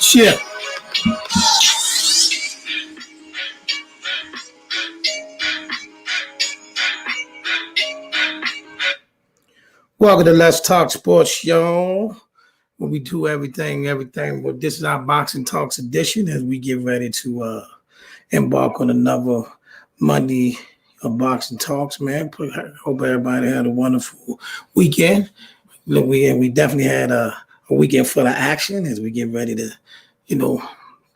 Shit. Welcome to Let's Talk Sports, y'all. Where we do everything. But this is our Boxing Talks edition as we get ready to embark on another Monday of Boxing Talks, man. Hope everybody had a wonderful weekend. Look, we definitely had a weekend full of action as we get ready to,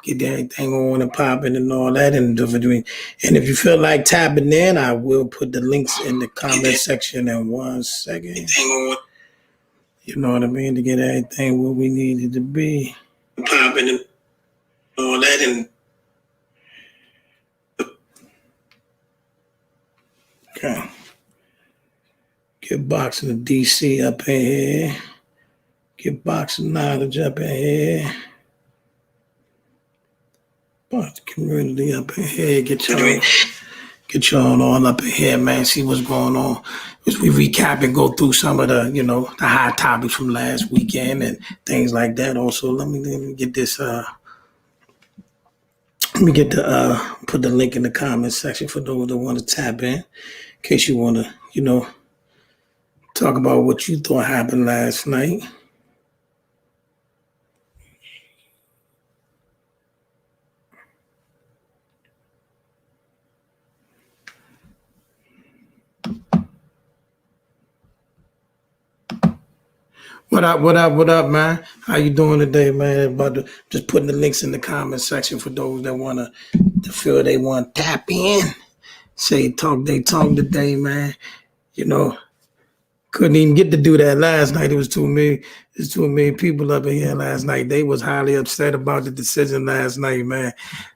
get everything on and popping and all that. And if you feel like tapping in, I will put the links in the comment section in 1 second. You know what I mean? To get everything where we need it to be. Popping and all that. And okay. Get boxing of DC up in here. Get boxing knowledge up in here. Boxing community up in here. Get y'all all up in here, man. See what's going on. As we recap and go through some of the, the hot topics from last weekend and things like that. Also, let me get this. Let me get the put the link in the comment section for those that want to tap in case you want to, talk about what you thought happened last night. What up, man? How you doing today, man? Just putting the links in the comment section for those that want to feel they want to tap in. They talk today, man. Couldn't even get to do that last night. It was too many people up in here last night. They was highly upset about the decision last night, man.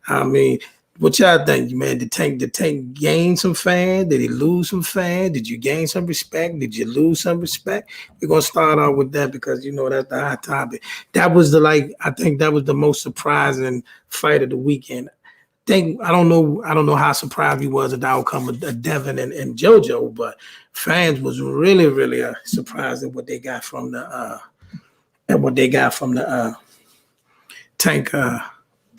I mean, what y'all think, man? Did Tank gain some fans? Did he lose some fans? Did you gain some respect? Did you lose some respect? We're gonna start out with that because that's the hot topic. That was I think that was the most surprising fight of the weekend. I don't know how surprised he was at the outcome of Devin and JoJo, but fans was really, really surprised at what they got from the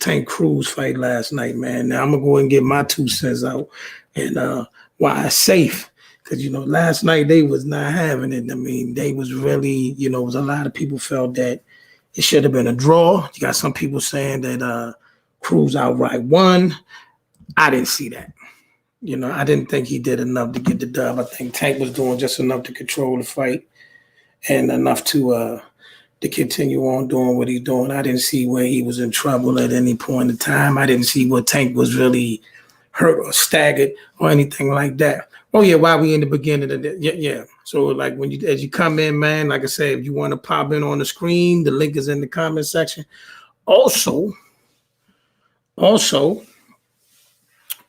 Tank Cruz fight last night, man. Now I'm gonna go and get my 2 cents out and why it's safe. Because last night they was not having it. I mean, they was really, it was a lot of people felt that it should have been a draw. You got some people saying that Cruz outright won. I didn't see that. I didn't think he did enough to get the dub. I think Tank was doing just enough to control the fight and enough to continue on doing what he's doing. I didn't see where he was in trouble at any point in time. I didn't see where Tank was really hurt or staggered or anything like that. Oh yeah, while we in the beginning of that, yeah. So like as you come in, man, like I said, if you want to pop in on the screen, the link is in the comment section. Also,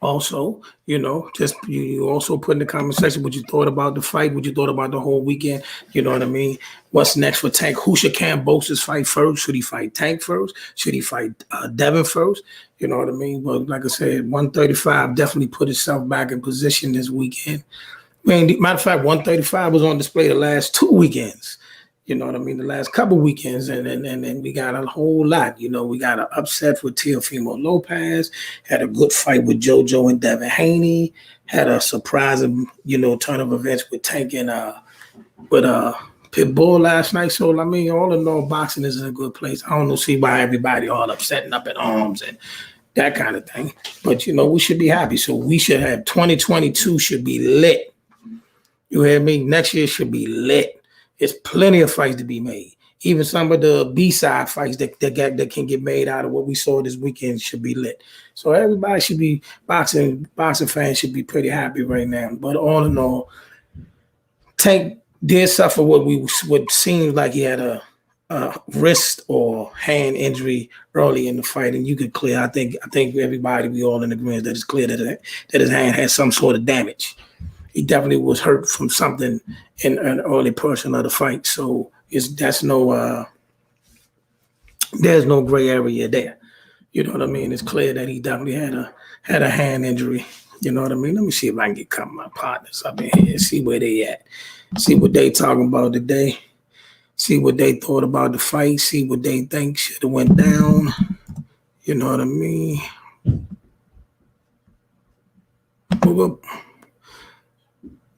Also, just you also put in the comment section what you thought about the fight, what you thought about the whole weekend. You know what I mean? What's next for Tank? Who should Kambosos fight first? Should he fight Tank first? Should he fight Devin first? You know what I mean? But like I said, 135 definitely put itself back in position this weekend. Man, matter of fact, 135 was on display the last 2 weekends. You know what I mean? The last couple weekends, and we got a whole lot. We got an upset with Teofimo Lopez, had a good fight with JoJo and Devin Haney, had a surprising, turn of events with Tank and with Pitbull last night. So I mean, all in all, boxing is in a good place. I don't see why everybody all upset and up in arms and that kind of thing. But we should be happy. So we should have 2022 should be lit. You hear me? Next year should be lit. There's plenty of fights to be made. Even some of the B-side fights that can get made out of what we saw this weekend should be lit. So everybody should be boxing fans should be pretty happy right now. But all in all, Tank did suffer what seems like he had a wrist or hand injury early in the fight, and you could clear. I think everybody, we all in agreement that it's clear that his hand had some sort of damage. He definitely was hurt from something in an early portion of the fight. So there's no gray area there. You know what I mean? It's clear that he definitely had a hand injury. You know what I mean? Let me see if I can get a couple of my partners up in here, see where they at, see what they talking about today, see what they thought about the fight, see what they think should have went down. You know what I mean?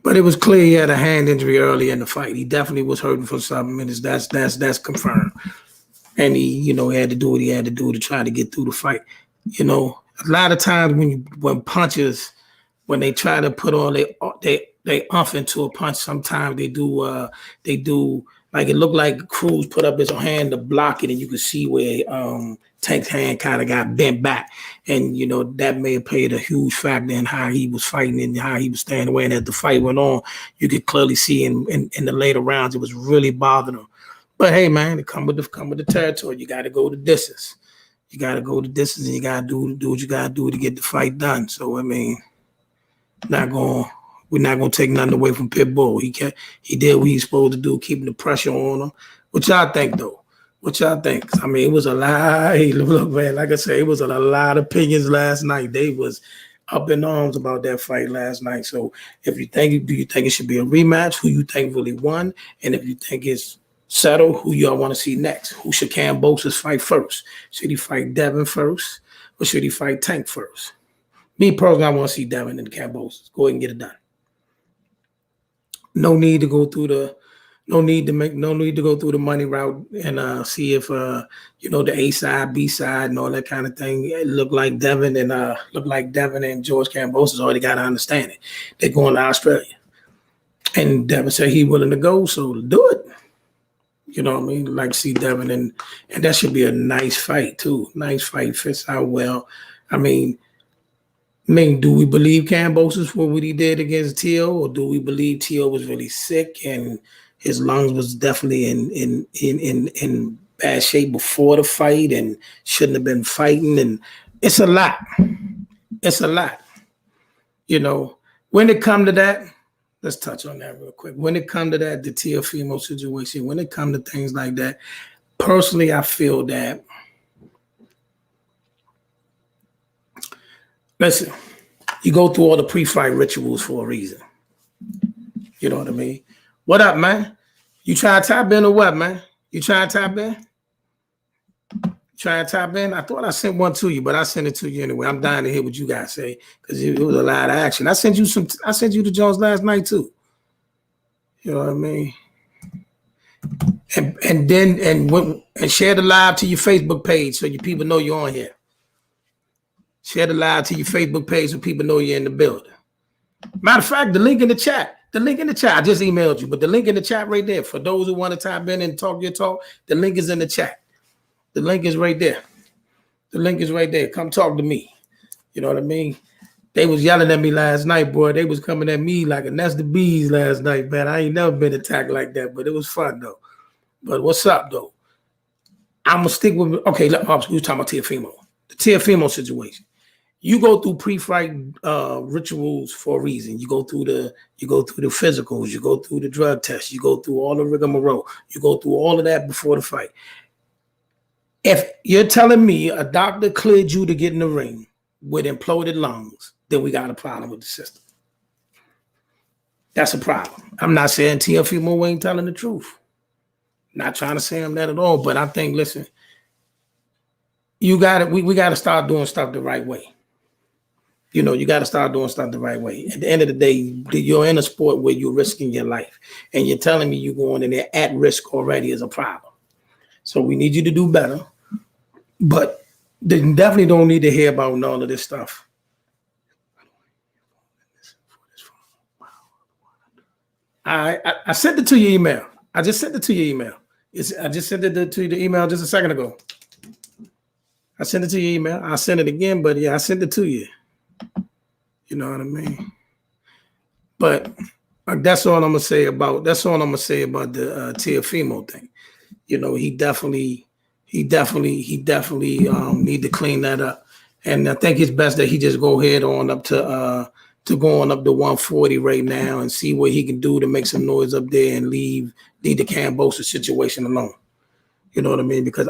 But it was clear he had a hand injury early in the fight. He definitely was hurting for something, and that's confirmed. And he had to do what he had to do to try to get through the fight. A lot of times when punchers, when they try to put all they umph into a punch, sometimes they do like it looked like Cruz put up his hand to block it, and you could see where Tank's hand kind of got bent back. And, that may have played a huge factor in how he was fighting and how he was staying away. And as the fight went on, you could clearly see in the later rounds, it was really bothering him. But hey, man, it come with the territory. You got to go the distance. You got to go the distance, and you got to do what you got to do to get the fight done. So, I mean, we're not gonna take nothing away from Pitbull. He did what he's supposed to do, keeping the pressure on him. What y'all think, though? What y'all think? I mean, it was a lot. Hey, look, man, like I said, it was a lot of opinions last night. They was up in arms about that fight last night. So do you think it should be a rematch? Who you think really won? And if you think it's settled, who y'all want to see next? Who should Kambosos fight first? Should he fight Devin first? Or should he fight Tank first? Me personally, I want to see Devin and Kambosos. Go ahead and get it done. No need to go through the money route and see if the A side, B side, and all that kind of thing. It looked like Devin and George Kambosos already got to understand it. They're going to Australia, and Devin said he's willing to go, so do it. You know what I mean? Like see Devin and that should be a nice fight too. Nice fight, fits out well. I mean, do we believe Kambosos for what he did against Teo, or do we believe Teo was really sick and his lungs was definitely in bad shape before the fight and shouldn't have been fighting? And it's a lot. It's a lot. When it comes to that, let's touch on that real quick. When it comes to that, the Teofimo situation, when it comes to things like that, personally, I feel that, listen, you go through all the pre-fight rituals for a reason. You know what I mean? What up, man? You trying to tap in or what, man? You trying to tap in? Trying to tap in? I thought I sent one to you, but I sent it to you anyway. I'm dying to hear what you guys say because it was a lot of action. I sent you the Jones last night too. You know what I mean? And share the live to your Facebook page so your people know you're on here. Share the live to your Facebook page so people know you're in the building. Matter of fact, the link in the chat. I just emailed you, but the link in the chat right there. For those who want to tap in and talk your talk, the link is in the chat. The link is right there. Come talk to me. You know what I mean? They was yelling at me last night, boy. They was coming at me like a nest of bees last night, man. I ain't never been attacked like that, but it was fun, though. But what's up, though? I'm going to stick with, okay, we were talking about Teofimo. The Teofimo situation. You go through pre-fight rituals for a reason. You go through the physicals, you go through the drug tests, you go through all the rigmarole, you go through all of that before the fight. If you're telling me a doctor cleared you to get in the ring with imploded lungs, then we got a problem with the system. That's a problem. I'm not saying Teofimo ain't telling the truth. Not trying to say I'm that at all, but I think, listen, you got it. We got to start doing stuff the right way. You know, you got to start doing stuff the right way. At the end of the day, you're in a sport where you're risking your life, and you're telling me you're going in there at risk already is a problem. So we need you to do better, but they definitely don't need to hear about all of this stuff. I sent it to your email. I just sent it to your email. I just sent it to the email just a second ago. I sent it to your email. I'll send it again, but yeah, I sent it to you. You know what I mean? But that's all I'm gonna say about the Teofimo thing. You know, he definitely need to clean that up. And I think it's best that he just go ahead on up to going up to 140 right now and see what he can do to make some noise up there and leave the Kambosos situation alone. You know what I mean? Because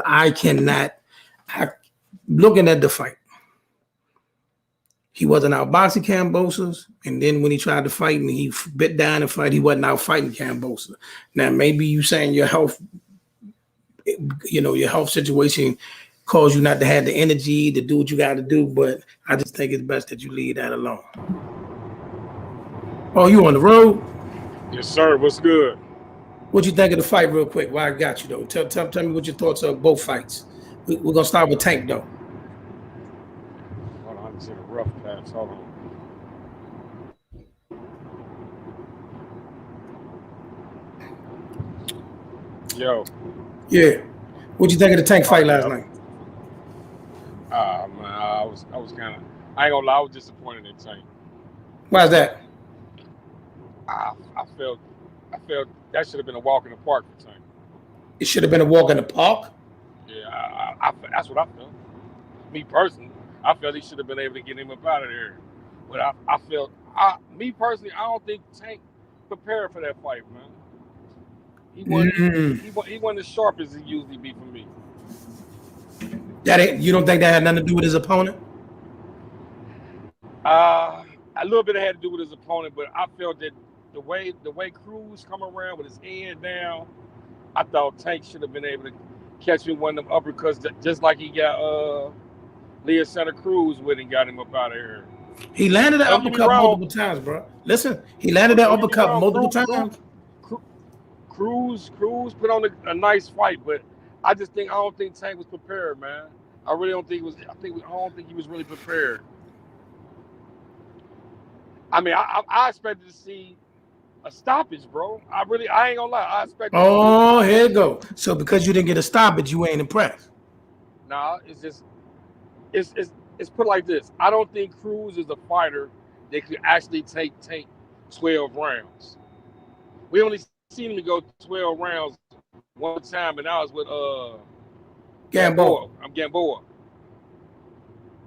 looking at the fight, he wasn't out boxing Kambosos, and then when he tried to fight and he bit down and fight, he wasn't out fighting Kambosos. Now, maybe you saying your health situation caused you not to have the energy to do what you got to do, but I just think it's best that you leave that alone. Oh, you on the road? Yes, sir. What's good? What you think of the fight real quick? Well, I got you, though. Tell me what your thoughts are of both fights. We're going to start with Tank, though. Hold on, I just hit a rough pass. Hold on. Yo. Yeah. What'd you think of the Tank fight last night? Man, I was kind of, I ain't gonna lie, I was disappointed in Tank. Why's that? I felt that should have been a walk in the park for Tank. It should have been a walk in the park? Yeah, that's what I felt. Me personally, I felt he should have been able to get him up out of there. But me personally, I don't think Tank prepared for that fight, man. He wasn't as sharp as he usually be for me. You don't think that had nothing to do with his opponent? A little bit had to do with his opponent, but I felt that the way Cruz come around with his head down, I thought Tank should have been able to catch me one of them uppercuts, just like he got Leah Santa Cruz with and got him up out of here. He landed that uppercut multiple times, bro. Listen, he landed that uppercut multiple times. Cruz put on a nice fight, but I don't think Tank was prepared, man. I really don't think he was. I don't think he was really prepared. I mean, I expected to see a stoppage, bro. I ain't gonna lie. I expected. Oh, here you go. So because you didn't get a stoppage, you ain't impressed. Nah, it's just it's put like this. I don't think Cruz is a fighter that could actually take 12 rounds. We only seen him go 12 rounds one time, and that was with Gamboa. I'm Gamboa.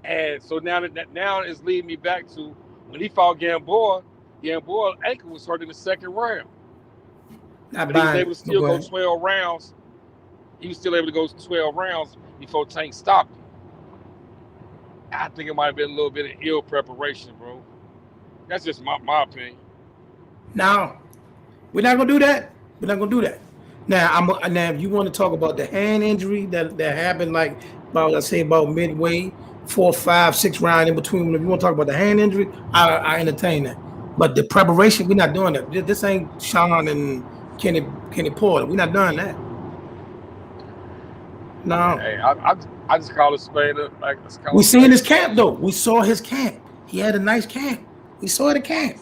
And so now it's leading me back to when he fought Gamboa ankle was hurt in the second round. But he was able to still go 12 rounds. He was still able to go 12 rounds before Tank stopped him. I think it might have been a little bit of ill preparation, bro. That's just my opinion. No, we're not gonna do that. We're not gonna do that. Now, if you want to talk about the hand injury that happened, like about midway, 4, 5, 6 round in between. If you want to talk about the hand injury, I entertain that. But the preparation, we're not doing that. This ain't Sean and Kenny Porter. We're not doing that. No. Hey, I just call it spade. We seen his camp though. We saw his camp. He had a nice camp. We saw it at camp.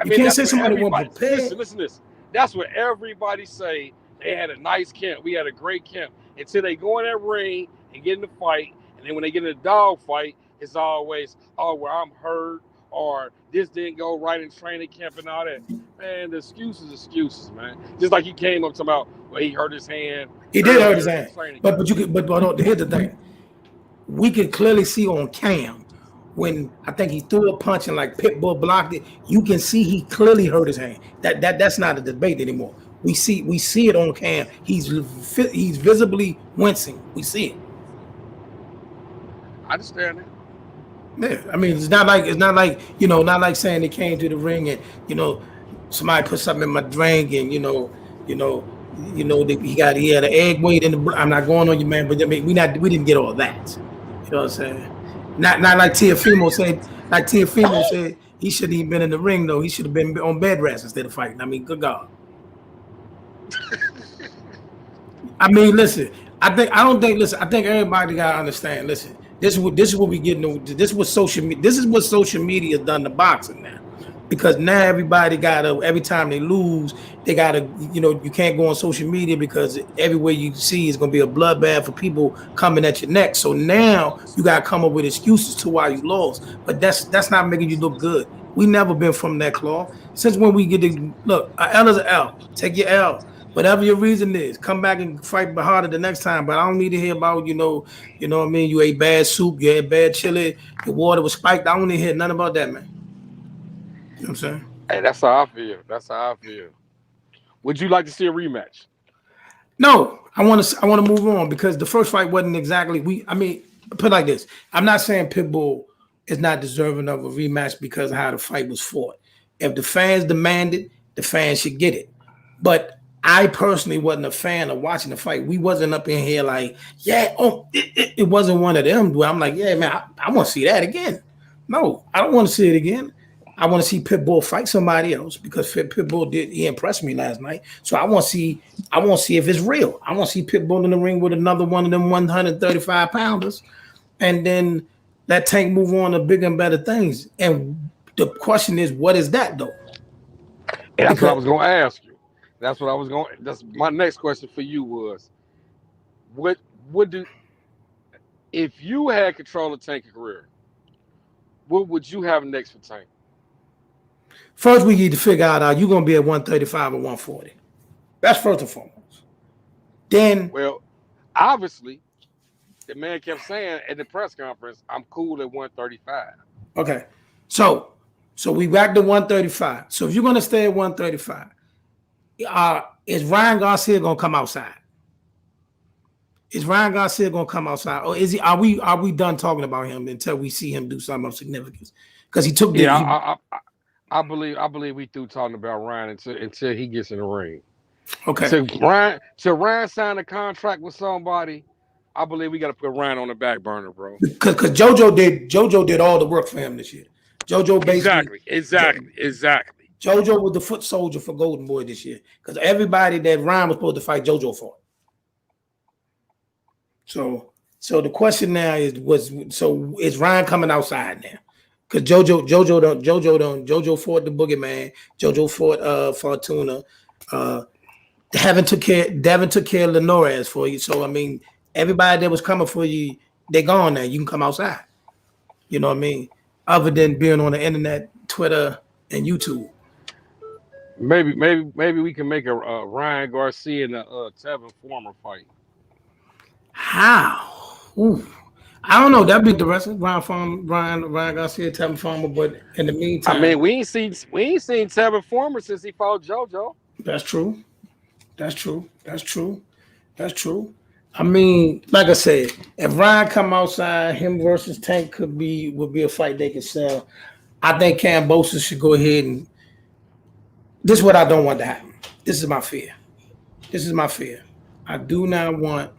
You can't say somebody wasn't prepared. Listen to this. That's what everybody say. They had a nice camp. We had a great camp until they go in that ring and get in the fight. And then when they get in a dog fight, it's always, well, I'm hurt, or this didn't go right in training camp and all that. Man, the excuses, man. Just like he came up talking about, well, he hurt his hand. He did hurt his hand. But here's the thing. We can clearly see on cam when I think he threw a punch and like Pitbull blocked it, you can see he clearly hurt his hand. That's not a debate anymore. We see it on cam. He's visibly wincing. We see it. I understand that. Yeah, I mean, it's not like not like saying they came to the ring and somebody put something in my drink and he had an egg weight in the. I'm not going on you, man, but I mean, we didn't get all that. You know what I'm saying? Not like Teofimo said. Like Teofimo said, he shouldn't even been in the ring though. He should have been on bed rest instead of fighting. I mean, good God. I mean, listen. I think everybody gotta understand. Listen. This is what we get. This is what social media done to boxing now, because now everybody every time they lose, they gotta you can't go on social media because everywhere you see is gonna be a bloodbath for people coming at your neck. So now you gotta come up with excuses to why you lost, but that's not making you look good. We never been from that cloth. Since when we get to look, an L is an L. Take your L. Whatever your reason is, come back and fight harder the next time. But I don't need to hear about, what I mean? You ate bad soup, you ate bad chili, your water was spiked. I don't need to hear nothing about that, man. You know what I'm saying? Hey, that's how I feel. Would you like to see a rematch? No, I want to move on because the first fight wasn't exactly. Put it like this. I'm not saying Pitbull is not deserving of a rematch because of how the fight was fought. If the fans demand it, the fans should get it. But I personally wasn't a fan of watching the fight. We wasn't up in here like, it wasn't one of them where I'm like, yeah, man, I want to see that again. No, I don't want to see it again. I want to see Pitbull fight somebody else because Pitbull he impressed me last night. So I want to see if it's real. I want to see Pitbull in the ring with another one of them 135 pounders, and then let Tank move on to bigger and better things. And the question is, what is that though? And that's what I was going to ask you. That's my next question for you was, if you had control of Tank's career, what would you have next for Tank? First, we need to figure out are you going to be at 135 or 140. That's first and foremost. Then, well, obviously, the man kept saying at the press conference, "I'm cool at 135." Okay, so we back to 135. So if you're going to stay at 135. Is Ryan Garcia gonna come outside? Is Ryan Garcia gonna come outside, or is he? Are we done talking about him until we see him do something of significance? Because he took the. Yeah, I believe we through talking about Ryan until he gets in the ring. Okay. So Ryan signed a contract with somebody. I believe we got to put Ryan on the back burner, bro. Because JoJo did all the work for him this year. JoJo basically exactly. JoJo was the foot soldier for Golden Boy this year because everybody that Ryan was supposed to fight, JoJo fought. So the question now is Ryan coming outside now? Because JoJo fought the Boogeyman, JoJo fought Fortuna. Devin took care of Linares for you. So I mean, everybody that was coming for you, they gone now. You can come outside. You know what I mean? Other than being on the internet, Twitter, and YouTube. Maybe we can make a Ryan Garcia and a Tevin Farmer fight. How? Ooh. I don't know. That'd be interesting. Ryan Garcia, Tevin Farmer. But in the meantime, I mean, we ain't seen Tevin Farmer since he fought JoJo. That's true. I mean, like I said, if Ryan come outside, him versus Tank would be a fight they could sell. I think Kambosos should go ahead and. This is what I don't want to happen. This is my fear. I do not want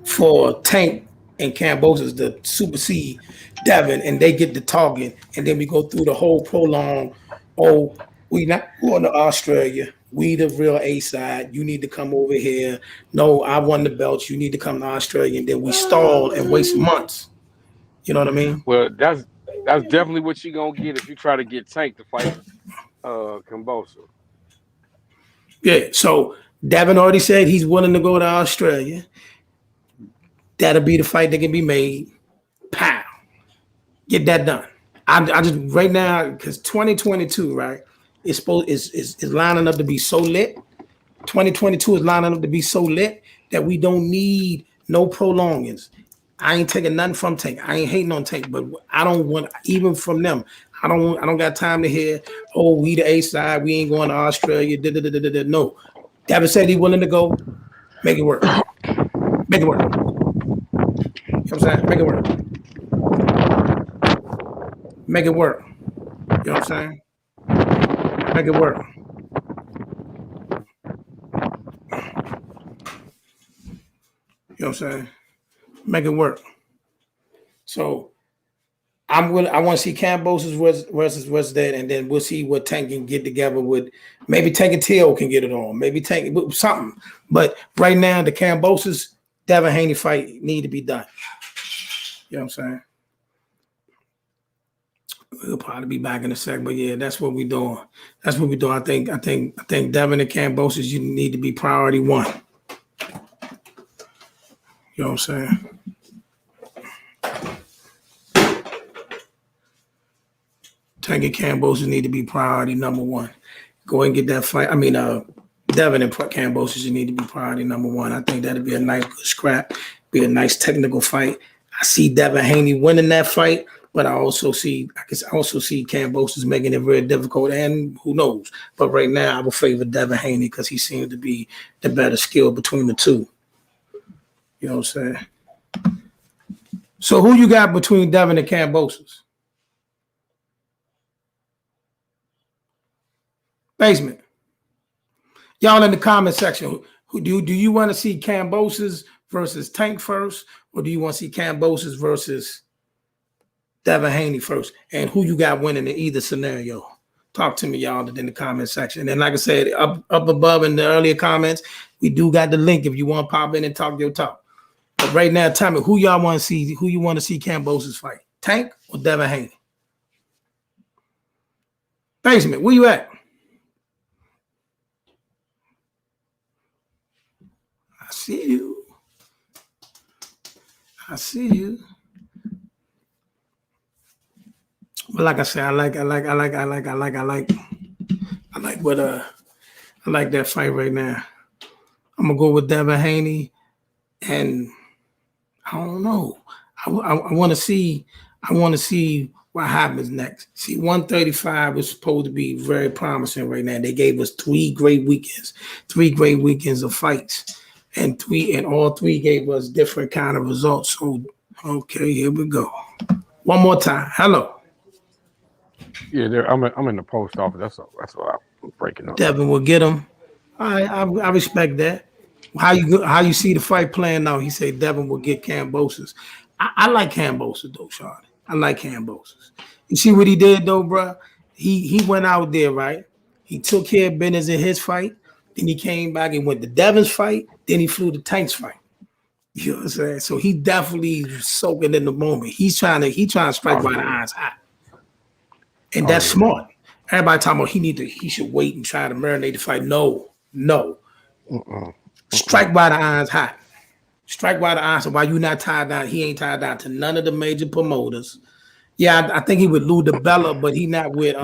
for Tank and Kambosos to supersede Devin and they get to talking and then we go through the whole prolong. Oh, we not going to Australia. We the real A side. You need to come over here. No, I won the belts. You need to come to Australia, and then we stall and waste months. You know what I mean? Well, that's definitely what you're gonna get if you try to get Tank to fight Kambosos. Yeah, so Devin already said he's willing to go to Australia. That'll be the fight that can be made. Pow. Get that done. I just right now, because 2022, right? Is lining up to be so lit. 2022 is lining up to be so lit that we don't need no prolongings. I ain't taking nothing from Tank. I ain't hating on Tank, but I don't want even from them. I don't got time to hear, oh, we the A side, we ain't going to Australia. No. Devin said he willing to go. Make it work. Make it work. You know what I'm saying? Make it work. Make it work. You know what I'm saying? Make it work. You know what I'm saying? Make it work. So I want to see Kambosos versus that, and then we'll see what Tank can get together with. Maybe Tank and T.O. can get it on. Maybe Tank something. But right now, the Kambosos Devin Haney fight need to be done. You know what I'm saying? We'll probably be back in a sec, but yeah, that's what we're doing. That's what we're doing. I think Devin and Kambosos, you need to be priority one. You know what I'm saying? Tank and Kambosos need to be priority number one. Go and get that fight. I mean, Devin and Kambosos, you need to be priority number one. I think that'd be a nice good scrap, be a nice technical fight. I see Devin Haney winning that fight, but I can also see Kambosos making it very difficult, and who knows? But right now, I will favor Devin Haney because he seems to be the better skill between the two. You know what I'm saying? So who you got between Devin and Kambosos? Basement. Y'all in the comment section, who do you want to see Kambosos versus Tank first, or do you want to see Kambosos versus Devin Haney first? And who you got winning in either scenario? Talk to me, y'all, in the comment section. And like I said, up above in the earlier comments, we do got the link if you want to pop in and talk your talk. But right now, tell me who y'all want to see, who you want to see Kambosos fight, Tank or Devin Haney? Basement, where you at? I see you. I see you. But like I said, I like that fight right now. I'm gonna go with Devin Haney, and I don't know. I want to see what happens next. See, 135 is supposed to be very promising right now. They gave us 3 great weekends of fights, and all three gave us different kind of results. So, okay, here we go. One more time. Hello. Yeah, I'm in the post office. That's what I'm breaking up. Devin will get him. I respect that. How you see the fight playing out? He said Devin will get Kambosos. I like Kambosos though, Sean. I like Kambosos. You see what he did though, bro? He went out there, right? He took care of business in his fight. Then he came back and went to Devin's fight. Then he flew to Tank's fight. You know what I'm saying? So he definitely soaking in the moment. He's trying to strike while the iron's hot. And that's smart. Everybody talking about he should wait and try to marinate the fight. No. Strike while the iron's hot. Strike while the iron's hot. While you not tied down, he ain't tied down to none of the major promoters. Yeah, I think he would Lou DeBella, but he not with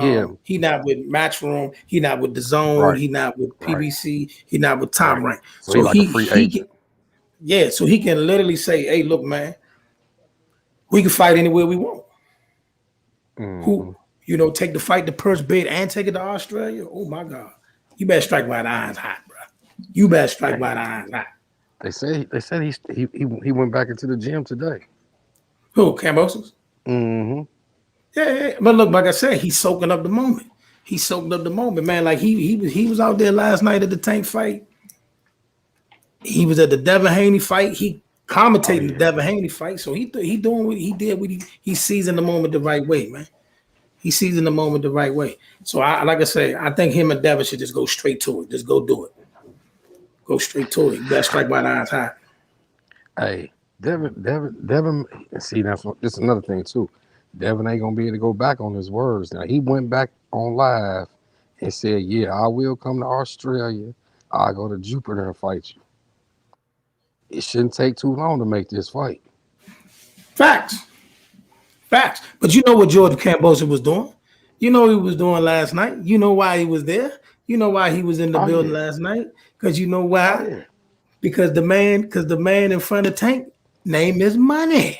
he not with Matchroom, he not with DAZN, right. He not with PBC, he not with Top Rank. So like he can, so he can literally say, hey, look, man, we can fight anywhere we want. Who, take the fight to purse bid and take it to Australia? Oh my God. You better strike while the iron's hot, bro. You better strike while the iron's hot. They said he went back into the gym today. Who, Kambosos? Mm-hmm. Yeah. But look, like I said, he's soaking up the moment. He soaked up the moment, man. Like he was out there last night at the Tank fight. He was at the Devin Haney fight. He commentating the Devin Haney fight. So he doing what he did. He's seizing the moment the right way, man. He's seizing the moment the right way. So like I say, I think him and Devin should just go straight to it. Just go do it. Go straight to it. You better strike while the iron's hot. Hey, Devin. See, that's another thing too. Devin ain't gonna be able to go back on his words. Now he went back on live and said, "Yeah, I will come to Australia. I'll go to Jupiter and fight you." It shouldn't take too long to make this fight. Facts. But you know what George Kambosos was doing? You know what he was doing last night? You know why he was there? You know why he was in the building last night? Because you know why? Because the man in front of Tank Name is money.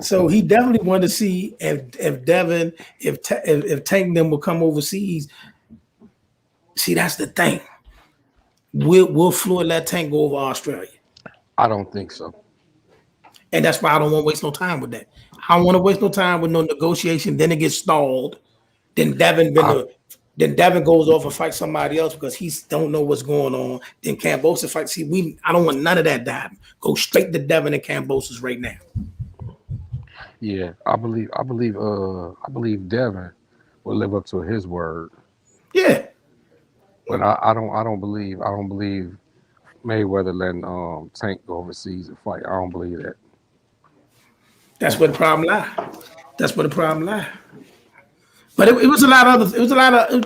So he definitely wanted to see if Devin, if Tank them will come overseas. See, that's the thing. Will Floyd let Tank go over Australia? I don't think so. And that's why I don't want to waste no time with that. I don't want to waste no time with no negotiation. Then it gets stalled. Then Devin goes off and fights somebody else because he don't know what's going on. Then Kambosos fight. See, I don't want none of that to happen. Go straight to Devin and Kambosos right now. Yeah, I believe Devin will live up to his word. Yeah. But I don't believe Mayweather letting Tank go overseas and fight. I don't believe that. That's where the problem lies. But it was a lot of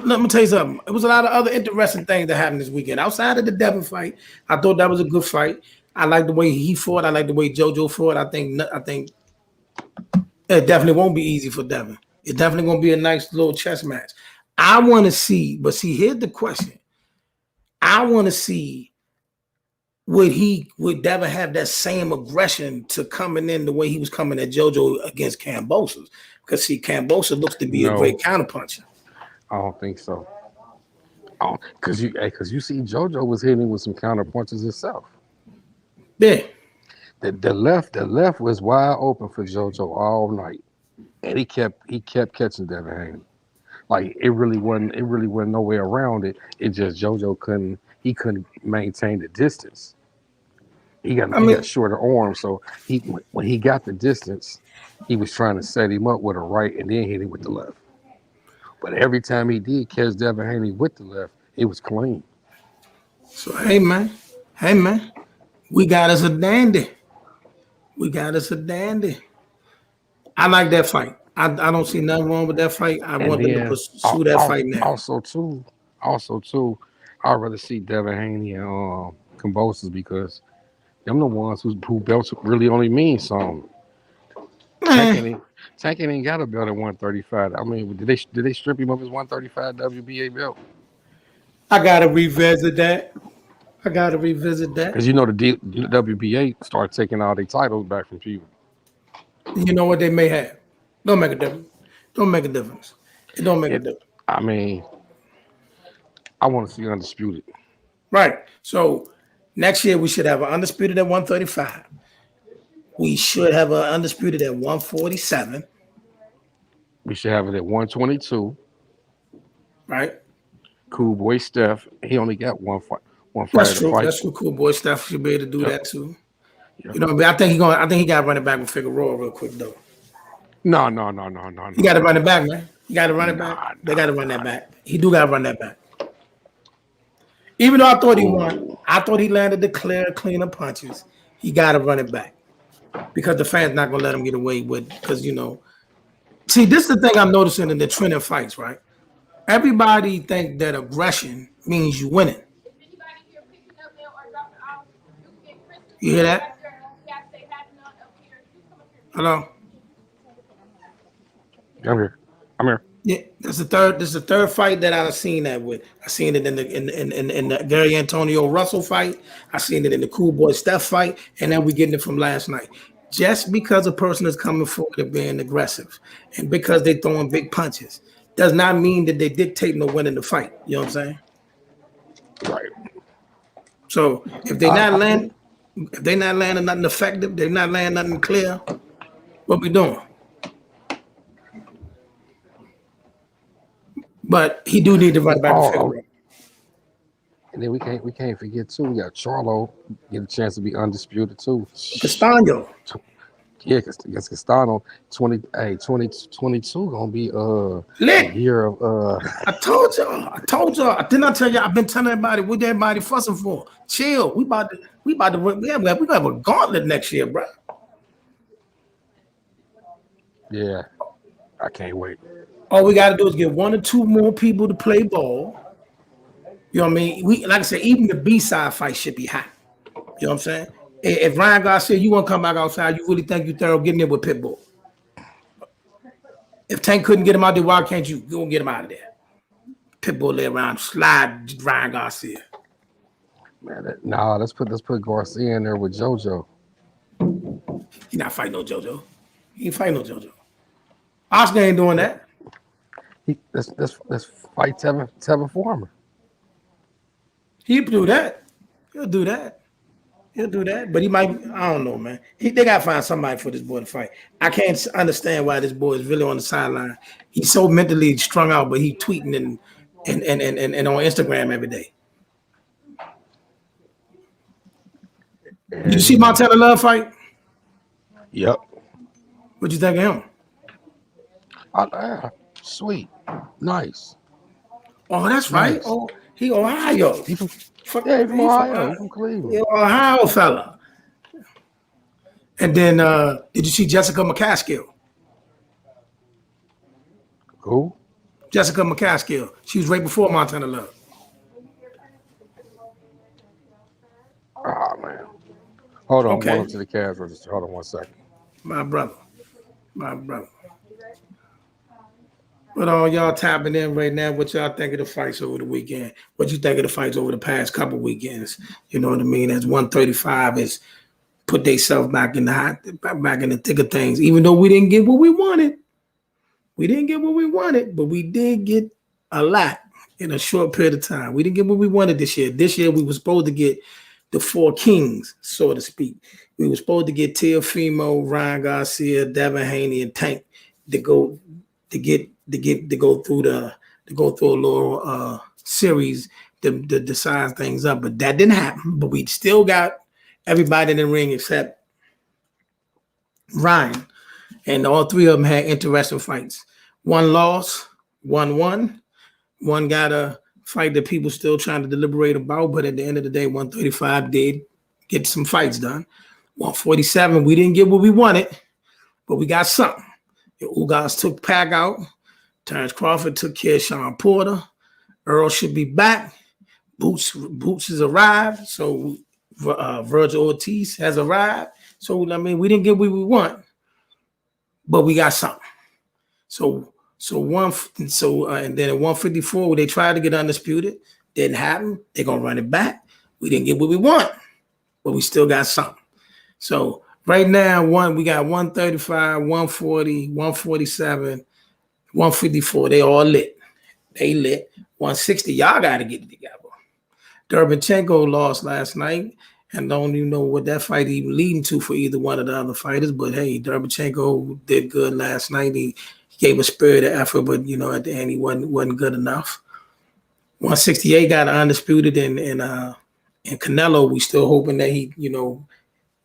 let me tell you something. It was a lot of other interesting things that happened this weekend. Outside of the Devin fight, I thought that was a good fight. I like the way he fought. I like the way JoJo fought. I think it definitely won't be easy for Devin. It's definitely going to be a nice little chess match. I want to see, but see, here's the question. I want to see would Devin have that same aggression to coming in the way he was coming at JoJo against Kambosos? Because see, Kambosos looks to be a great counterpuncher. I don't think so. Because you see, JoJo was hitting with some counterpunches himself. Yeah. The left was wide open for JoJo all night, and he kept catching Devin Haney. Like it really wasn't no way around it. It just JoJo couldn't maintain the distance. He got shorter arms, so when he got the distance, he was trying to set him up with a right and then hit him with the left. But every time he did catch Devin Haney with the left, it was clean. So hey man, we got us a dandy. I like that fight. I don't see nothing wrong with that fight. I want them to pursue that fight now. Also too, I'd rather see Devin Haney and Kambosos because them the ones whose belts really only mean something. Tank ain't got a belt at 135. I mean, did they strip him of his 135 WBA belt? I gotta revisit that. Because you know the WBA started taking all their titles back from people. You know what they may have. Don't make a difference. It don't make a difference. I mean, I want to see undisputed. Right. So next year we should have an undisputed at 135. We should have an undisputed at 147. We should have it at 122. Right. Cool boy Steph, he only got one fight. That's true. That's true. Cool boy Steph should be able to do that too. Yep. You know, but I think he got to run it back with Figueroa real quick though. No. He got to run it back, man. You got to run it back. They got to run that back. He do got to run that back. Even though I thought he won, I thought he landed the cleaner punches. He got to run it back because the fans not gonna let him get away with. Because see, this is the thing I'm noticing in the trend of fights, right? Everybody think that aggression means you winning. You hear that? Hello. I'm here. Yeah, this is the third fight that I've seen that with. I seen it in the Gary Antonio Russell fight. I seen it in the Cool Boy Steph fight, and then we getting it from last night. Just because a person is coming forward and being aggressive, and because they throwing big punches, does not mean that they dictate no winning the fight. You know what I'm saying? Right. So if they're not landing nothing effective, they're not landing nothing clear. What we doing? But he do need to run back to Figueroa. And then we can't forget too. We got Charlo get a chance to be undisputed too. Castano. Yeah, because Castano 2022 gonna be lit. A year of I told y'all. Didn't I tell you? I've been telling everybody what everybody fussing for. Chill. We about to we have a gauntlet next year, bro. Yeah, I can't wait. All we got to do is get one or two more people to play ball. You know what I mean? Like I said, even the B-side fight should be hot. You know what I'm saying? If Ryan Garcia, you want to come back outside, you really think you thorough getting in with Pitbull. If Tank couldn't get him out there, why can't you go get him out of there? Pitbull lay around, slide Ryan Garcia. Man, let's put Garcia in there with JoJo. He not fighting no JoJo. He ain't fighting no JoJo. Oscar ain't doing that. Let's fight Tevin Farmer. He'll do that. He'll do that. He'll do that. But he might, I don't know, man. They got to find somebody for this boy to fight. I can't understand why this boy is really on the sideline. He's so mentally strung out, but he tweeting and on Instagram every day. Did you see Montana Love fight? Yep. What'd you think of him? Sweet. Nice. Oh, that's right. Nice. Oh, he Ohio. He's from Ohio. He's from Cleveland. He Ohio fella. And then did you see Jessica Mccaskill? Who? Jessica Mccaskill. She was right before Montana Love. Oh, man. Hold on. Okay. Going up to the cash register. Hold on 1 second. My brother. But all y'all tapping in right now, what y'all think of the fights over the weekend? What you think of the fights over the past couple weekends? You know what I mean? As 135 has put themselves back in the thick of things. Even though we didn't get what we wanted. But we did get a lot in a short period of time. We didn't get what we wanted this year. This year we were supposed to get the four kings, so to speak. We were supposed to get Teofimo, Ryan Garcia, Devin Haney, and Tank to go through a little series to size things up, but that didn't happen. But we still got everybody in the ring except Ryan, and all three of them had interesting fights. One lost, one won. One got a fight that people still trying to deliberate about, but at the end of the day, 135 did get some fights done. 147, we didn't get what we wanted, but we got something. Ugas took Pac out. Terrence Crawford took care of Sean Porter. Earl should be back. Boots has arrived. So Virgil Ortiz has arrived. So I mean, we didn't get what we want, but we got something. And then at 154, they tried to get undisputed. Didn't happen. They're gonna run it back. We didn't get what we want, but we still got something. So right now, we got 135, 140, 147, 154. They all lit. They lit. 160, y'all got to get it together. Derbychenko lost last night, and don't even know what that fight even leading to for either one of the other fighters. But hey, Derbychenko did good last night. He gave a spirited effort, but at the end he wasn't good enough. 168 got undisputed, and Canelo, we still hoping that he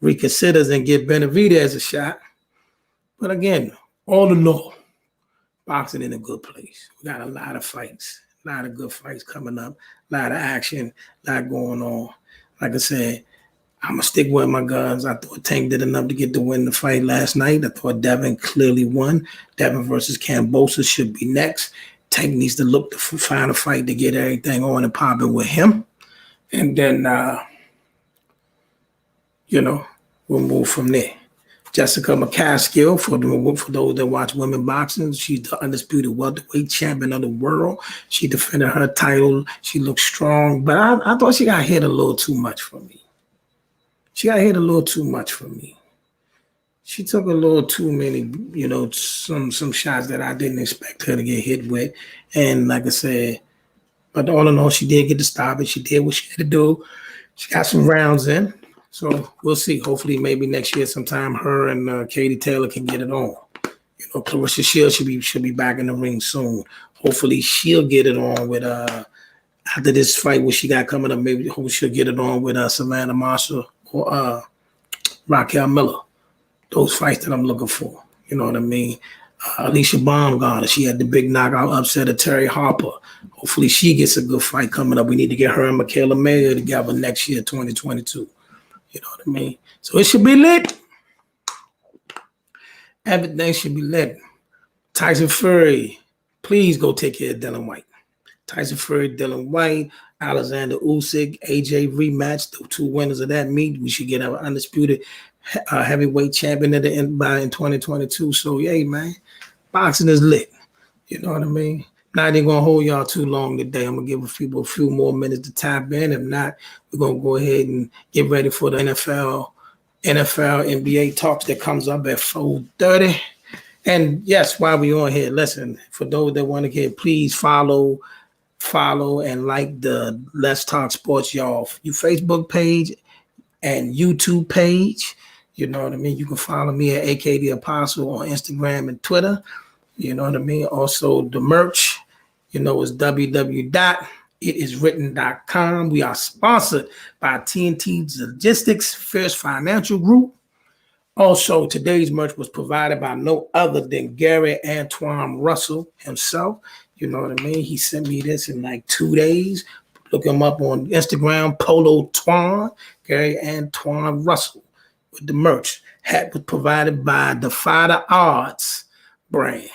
reconsiders and give Benavidez a shot. But again, all in all, boxing in a good place. We got a lot of fights, a lot of good fights coming up, a lot of action, a lot going on. Like I said, I'm going to stick with my guns. I thought Tank did enough to get the win the fight last night. I thought Devin clearly won. Devin versus Kambosos should be next. Tank needs to look to find a fight to get everything on and popping with him. And then, we'll move from there. Jessica Mccaskill, for those that watch women boxing, she's the undisputed welterweight champion of the world. She defended her title. She looks strong, but I thought she got hit a little too much for me. She took a little too many, some shots that I didn't expect her to get hit with. And like I said, but all in all, she did get to stop it. She did what she had to do. She got some rounds in. So we'll see. Hopefully, maybe next year sometime, her and Katie Taylor can get it on. Clarissa Shields should be back in the ring soon. Hopefully, she'll get it on with after this fight what she got coming up. Maybe hopefully she'll get it on with Savannah Marshall or Raquel Miller. Those fights that I'm looking for. You know what I mean? Alicia Baumgartner, she had the big knockout upset of Terry Harper. Hopefully, she gets a good fight coming up. We need to get her and Michaela Mayer together next year, 2022. You know what I mean? So it should be lit. Everything should be lit. Tyson Fury, please go take care of Dylan White. Tyson Fury, Dylan White, Alexander Usyk, AJ rematch, the two winners of that meet. We should get our undisputed heavyweight champion at the end in 2022. So, yay, man. Boxing is lit. You know what I mean? Not even gonna hold y'all too long today. I'm gonna give people a few more minutes to tap in. If not, we're gonna go ahead and get ready for the NFL NBA talks that comes up at 4:30. And yes, while we on here, listen, for those that want to get, please follow and like the Let's Talk Sports Y'all Facebook page and YouTube page. You know what I mean? You can follow me at AK the Apostle on Instagram and Twitter. You know what I mean? Also the merch, is www.itiswritten.com. We are sponsored by TNT Logistics, First Financial Group. Also, today's merch was provided by no other than Gary Antoine Russell himself. You know what I mean? He sent me this in like 2 days. Look him up on Instagram, Polo Twan, Gary Antoine Russell with the merch. Hat was provided by Defy the Odds brand.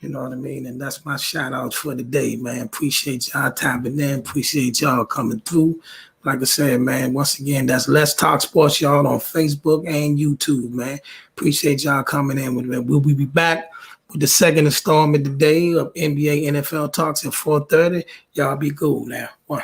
You know what I mean? And that's my shout out for the day, man. Appreciate y'all tapping in. Appreciate y'all coming through. Like I said, man, once again, that's Let's Talk Sports, y'all, on Facebook and YouTube, man. Appreciate y'all coming in with it. We'll be back with the second installment today of NBA NFL Talks at 4:30. Y'all be cool now. One.